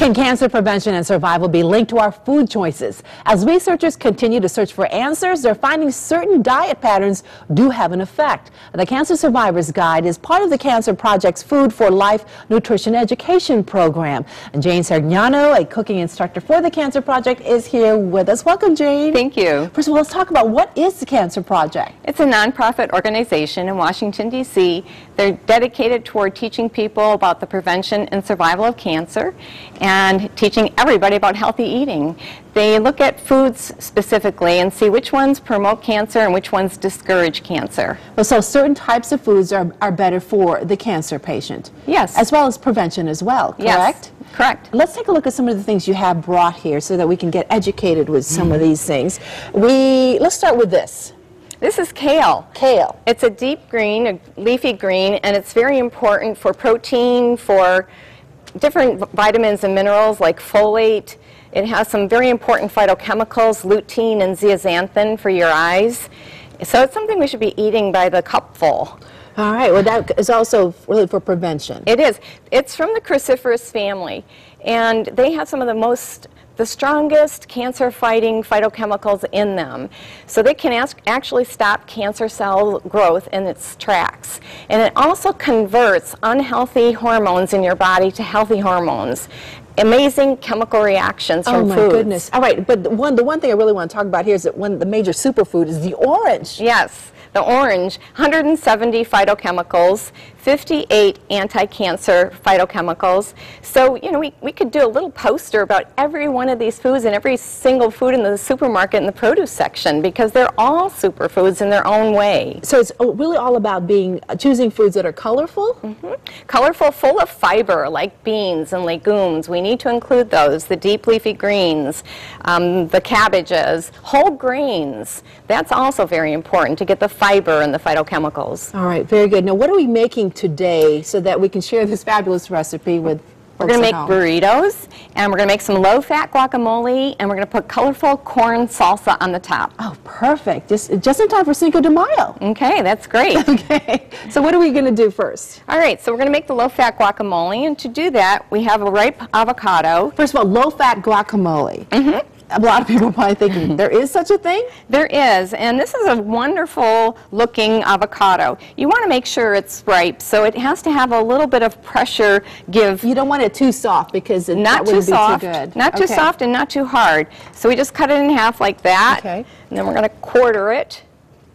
Can cancer prevention and survival be linked to our food choices? As researchers continue to search for answers, they're finding certain diet patterns do have an effect. The Cancer Survivor's Guide is part of the Cancer Project's Food for Life Nutrition Education program. And Jane Sargnano, a cooking instructor for the Cancer Project, is here with us. Welcome, Jane. Thank you. First of all, let's talk about what is the Cancer Project? It's a nonprofit organization in Washington, D.C. They're dedicated toward teaching people about the prevention and survival of cancer and teaching everybody about healthy eating. They look at foods specifically and see which ones promote cancer and which ones discourage cancer. Well, so certain types of foods are better for the cancer patient. Yes. As well as prevention as well, correct? Yes, correct. Let's take a look at some of the things you have brought here so that we can get educated with some of these things. Let's start with this. This is kale. Kale. It's a deep green, a leafy green, and it's very important for protein, for different vitamins and minerals like folate. It has some very important phytochemicals, lutein and zeaxanthin for your eyes. So it's something we should be eating by the cupful. All right. Well, that is also really for prevention. It is. It's from the cruciferous family, and they have some of the strongest cancer-fighting phytochemicals in them. So they can actually stop cancer cell growth in its tracks. And it also converts unhealthy hormones in your body to healthy hormones. Amazing chemical reactions from foods. Oh, my goodness. All right, but the one thing I really want to talk about here is that the major superfood is the orange. Yes. The orange, 170 phytochemicals, 58 anti-cancer phytochemicals. So, you know, we could do a little poster about every one of these foods and every single food in the supermarket in the produce section because they're all superfoods in their own way. So it's really all about choosing foods that are colorful? Mm-hmm. Colorful, full of fiber, like beans and legumes. We need to include those, the deep leafy greens, the cabbages, whole grains. That's also very important to get the fiber and the phytochemicals. All right, very good. Now, what are we making today so that we can share this fabulous recipe with We're going to make burritos, and we're going to make some low-fat guacamole, and we're going to put colorful corn salsa on the top. Oh, perfect. Just in time for Cinco de Mayo. Okay, that's great. Okay. So what are we going to do first? All right, so we're going to make the low-fat guacamole, and to do that, we have a ripe avocado. First of all, low-fat guacamole. Mm-hmm. A lot of people are probably thinking, there is such a thing? There is, and this is a wonderful looking avocado. You want to make sure it's ripe, so it has to have a little bit of pressure give. You don't want it too soft because that wouldn't be too good. Not too soft and not too hard. So we just cut it in half like that, okay. And then we're going to quarter it,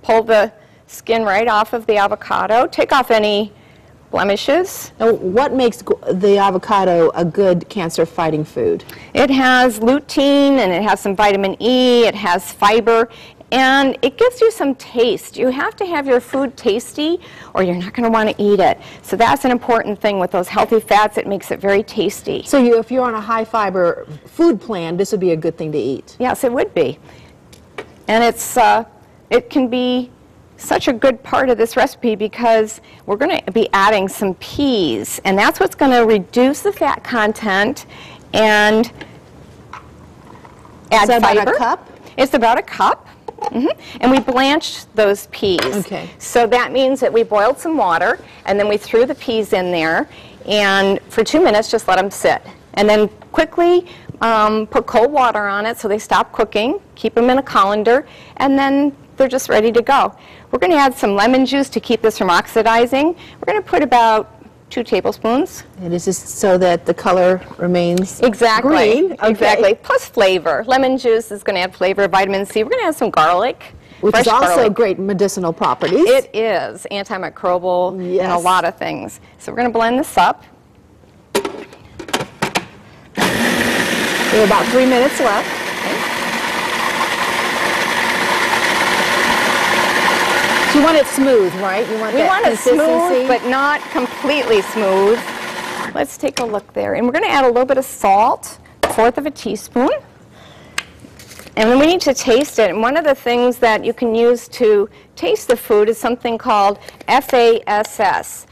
pull the skin right off of the avocado, take off any blemishes. Now, what makes the avocado a good cancer-fighting food? It has lutein, and it has some vitamin E, it has fiber, and it gives you some taste. You have to have your food tasty, or you're not going to want to eat it. So that's an important thing with those healthy fats. It makes it very tasty. So if you're on a high-fiber food plan, this would be a good thing to eat? Yes, it would be. And it can be such a good part of this recipe because we're going to be adding some peas, and that's what's going to reduce the fat content and add fiber. About a cup? It's about a cup. Mm-hmm. And we blanched those peas. Okay. So that means that we boiled some water, and then we threw the peas in there, and for 2 minutes just let them sit. And then quickly put cold water on it so they stop cooking, keep them in a colander, and then they're just ready to go. We're going to add some lemon juice to keep this from oxidizing. We're going to put about 2 tablespoons. And is this so that the color remains exactly green? Okay. Exactly. Plus flavor. Lemon juice is going to add flavor, vitamin C. We're going to add some garlic. Which is also great medicinal properties. It is. Antimicrobial and a lot of things. So we're going to blend this up. We have about 3 minutes left. You want it smooth, right? We want it smooth, but not completely smooth. Let's take a look there. And we're going to add a little bit of salt, 1/4 of a teaspoon. And then we need to taste it. And one of the things that you can use to taste the food is something called FASS.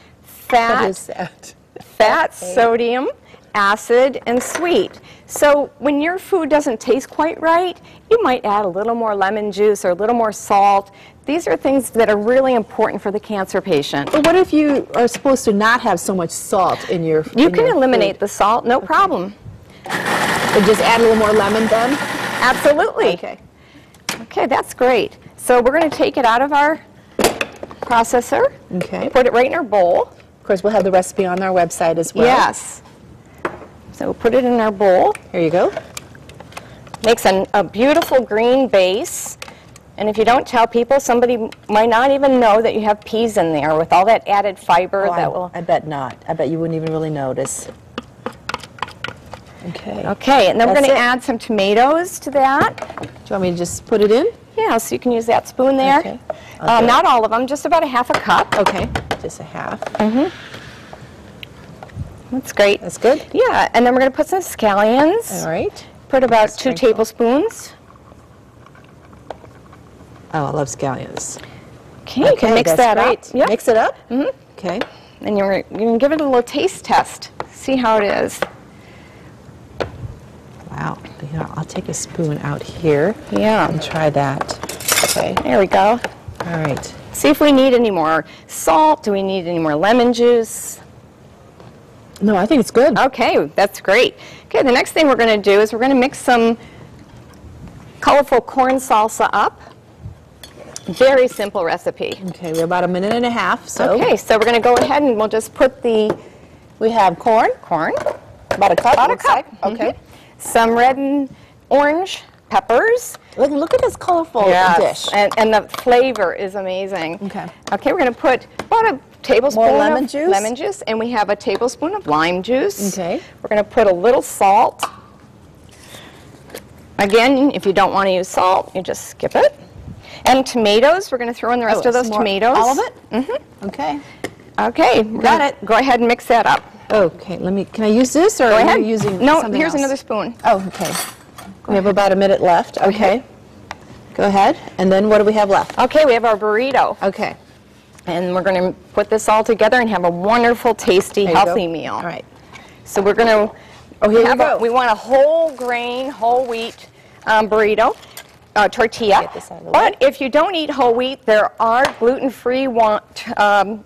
What is that? Fat, sodium, acid, and sweet. So when your food doesn't taste quite right, you might add a little more lemon juice or a little more salt. These are things that are really important for the cancer patient. But what if you are supposed to not have so much salt in your You can eliminate the salt, no problem. So just add a little more lemon then? Absolutely. Okay. Okay, that's great. So we're going to take it out of our processor. Okay. Put it right in our bowl. Of course, we'll have the recipe on our website as well. Yes. So we'll put it in our bowl. Here you go. Makes a beautiful green base. And if you don't tell people, somebody might not even know that you have peas in there with all that added fiber that will... I bet not. I bet you wouldn't even really notice. Okay. Okay, and then we're That's going to it. add some tomatoes to that. Do you want me to just put it in? Yeah, so you can use that spoon there. Okay. I'll do it. Not all of them, just about a half a cup. Okay. Just a half. That's great. That's good. Yeah, and then we're going to put some scallions. All right. Put about 2 Sprinkle. tablespoons. Oh, I love scallions. Okay, you can mix that's that great. up. Yep. Mix it up? Okay. And you're going to give it a little taste test. See how it is. Wow. Yeah, I'll take a spoon out here Yeah. and try that. Okay. There we go. All right. See if we need any more salt. Do we need any more lemon juice? No, I think it's good. Okay, that's great. Okay, the next thing we're going to do is we're going to mix some colorful corn salsa up. Very simple recipe. Okay, we're about 1.5 minutes. So Okay, so we're going to go ahead and we'll just put the we have corn, about a cup. About a looks cup. like. Okay. some red and orange peppers. Look at this colorful dish. And the flavor is amazing. Okay. Okay, we're going to put about a tablespoon More lemon of juice? lemon juice, and we have a tablespoon of lime juice. Okay. We're going to put a little salt. Again, if you don't want to use salt, you just skip it. And tomatoes, we're going to throw in the rest of those tomatoes. All of it? Mm-hmm. Okay. Okay, Got it. Go ahead and mix that up. Okay, can I use this or Go are ahead. you using No, something here's else? another spoon. Oh, okay. We have about 1 minute left. Okay. Go ahead. And then what do we have left? Okay, we have our burrito. Okay. And we're going to put this all together and have a wonderful, tasty, There you go. healthy meal. All right. So we're going to here we go. we want a whole grain, whole wheat burrito, tortilla. Get this out of the But way. if you don't eat whole wheat, there are gluten-free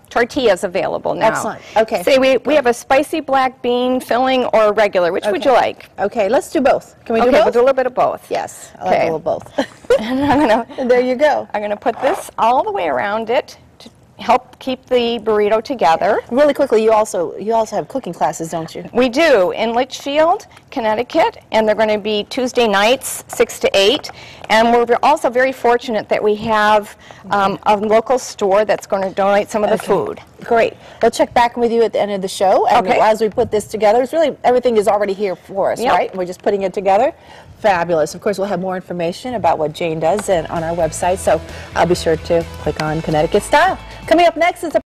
tortillas available now. Excellent. Okay. Say we have a spicy black bean filling or regular. Which would you like? Okay, let's do both. Can we do Okay, both? we'll do a little bit of both. Yes, I like a Okay. little both. And I'm There you go. going to put this all the way around it to help keep the burrito together. Really quickly, you also have cooking classes, don't you? We do in Litchfield, Connecticut, and they're going to be Tuesday nights, 6 to 8. And we're also very fortunate that we have a local store that's going to donate some of the food. Great. We'll check back with you at the end of the show. And Okay. as we put this together, it's really everything is already here for us, Yep. right? We're just putting it together. Fabulous. Of course, we'll have more information about what Jane does on our website, so I'll be sure to click on Connecticut Style. Coming up next is a